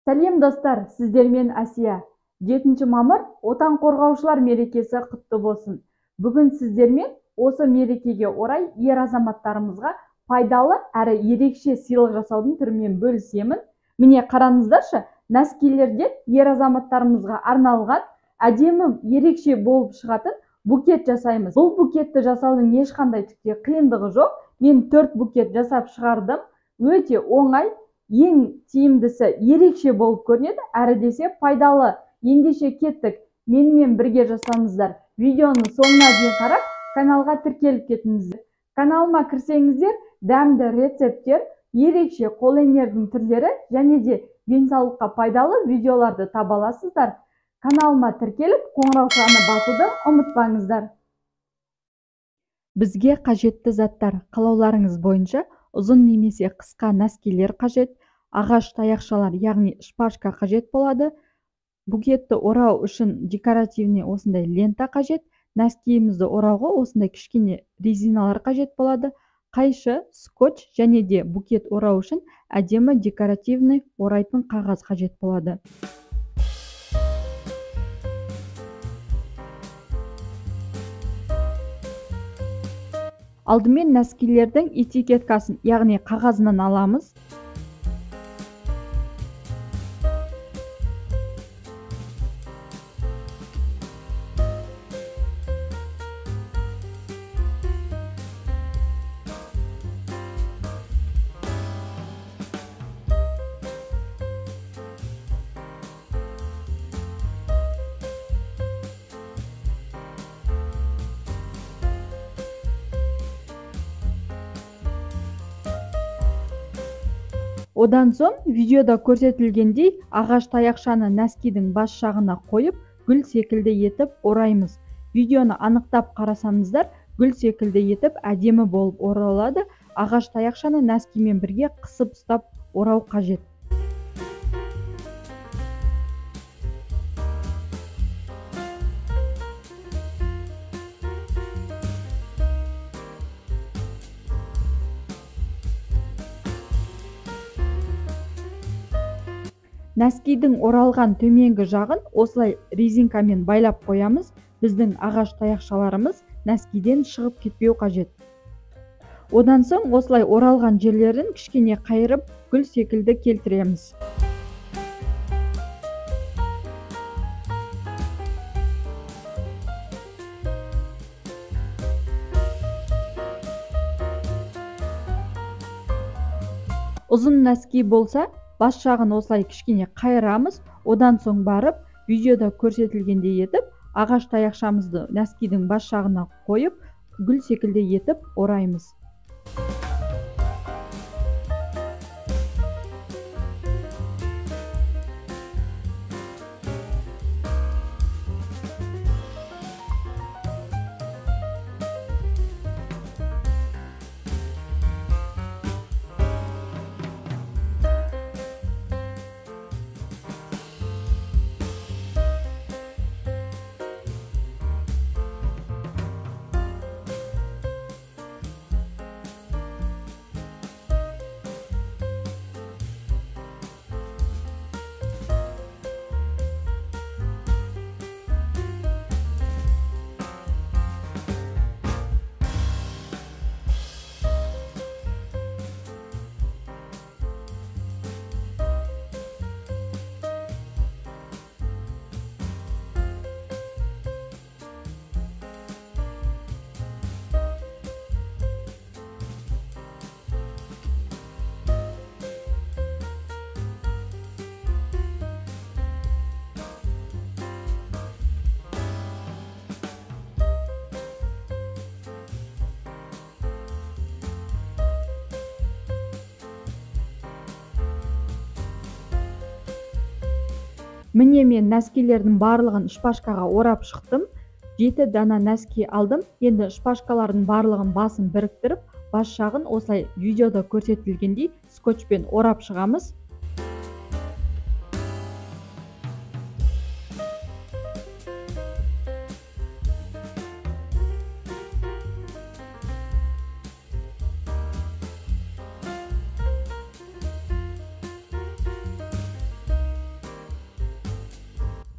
Сәлем достар, сіздермен Асия. 7 мамыр отан қорғаушылар мерекесі құтты болсын. Бүгін сіздермен осы мерекеге орай ер азаматтарымызға пайдалы әрі ерекше сыйлық жасаудың түрімен бөлісемін. Міне қараңыздаршы, нәскилерден ер азаматтарымызға арналған әдемі ерекше болып шығатын букет жасаймыз. Бұл букетті жасаудың ешқандай түкте қиындығы жоқ. Мен 4 букет жасап шығардым. Өте оңай. Ең тиімдісі ерекше болып көрінеді, әрі десе пайдалы. Ендеше кеттік, менімен бірге жасаңыздар. Видеоны соңына дейін қарап, каналға тіркеліп кетіңіздер. Каналыма кірсеңіздер, дәмді рецепттер, ерекше қолөнердің түрлері және де денсаулыққа пайдалы видеоларды таба аласыздар. Каналыма тіркеліп, қоңырау тушағына басуды ұмытпаңыздар. Бізге қажетті заттар қалауларыңыз бойынша ұзын немесе қысқа нәскилер қажет, ағаш таяқшалар, яғни шпажка қажет болады. Букетті орау үшін декоративный осындай лента қажет. Нәскиімізді орауға осындай кішкене резиналар қажет болады. Қайшы, скотч және де букет орау үшін әдемі декоративный орайтын қағаз қажет болады. Алдымен нәскилердің этикеткасын, яғни қағазынан аламыз. Одан соң видеода көрсетілгендей ағаш таяқшаны нәскидің бас жағына қойып, гүл секілді етіп ораймыз. Видеоны анықтап қарасаңыздар, гүл секілді етіп әдемі болып оралады. Ағаш таяқшаны нәскимен бірге қысып ұстап орау қажет. Нәскидің оралған төменгі жағын осылай резинкамен байлап қоямыз. Біздің ағаш таяқшаларымыз нәскиден шығып кетпеу қажет. Одан соң осылай оралған жерлерін кішкене қайырып, гүл секілді келтіреміз. Ұзын нәски болса, бас жағын осылай кішкене қайырамыз. Одан соң барып, видеода көрсетілгендей етіп, ағаш таяқшамызды нәскидің бас жағына қойып, гүл секілді етіп ораймыз. Міне мен нәскилердің барлығын шпажкаға орап шықтым. 7 дана нәски алдым. Енді шпажкалардың барлығын басын біріктіріп, бас жағын осылай видеода көрсетілгендей скотчпен орап шығамыз.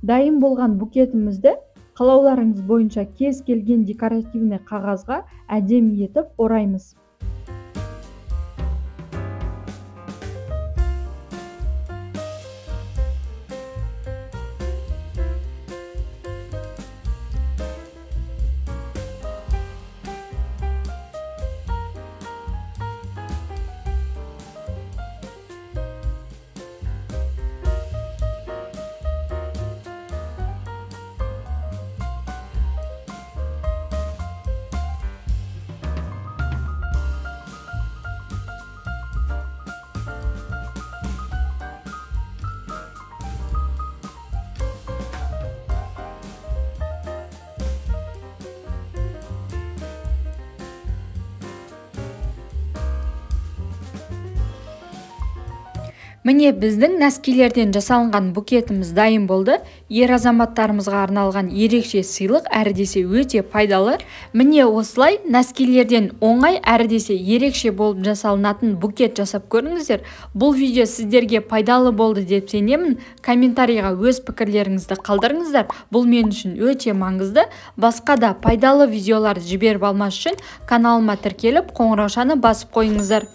Дайын болған букетімізді қалауларыңыз бойынша кез келген декоративный қағазға әдемі етіп ораймыз. Міне біздің нәскилерден жасалынған букетіміз дайын болды. Ер азаматтарымызға арналған ерекше сыйлық әрі десе өте пайдалы. Міне осылай нәскилерден оңай әрі десе ерекше болып жасалынатын букет жасап көріңіздер. Бұл видео сіздерге пайдалы болды деп сенемін. Комментарийға өз пікірлеріңізді қалдырыңыздар. Бұл мен үшін өте маңызды. Басқа да пайдалы видеоларды жіберіп алмас үшін каналыма тіркеліп қоңыраушаны басып қойыңыздар.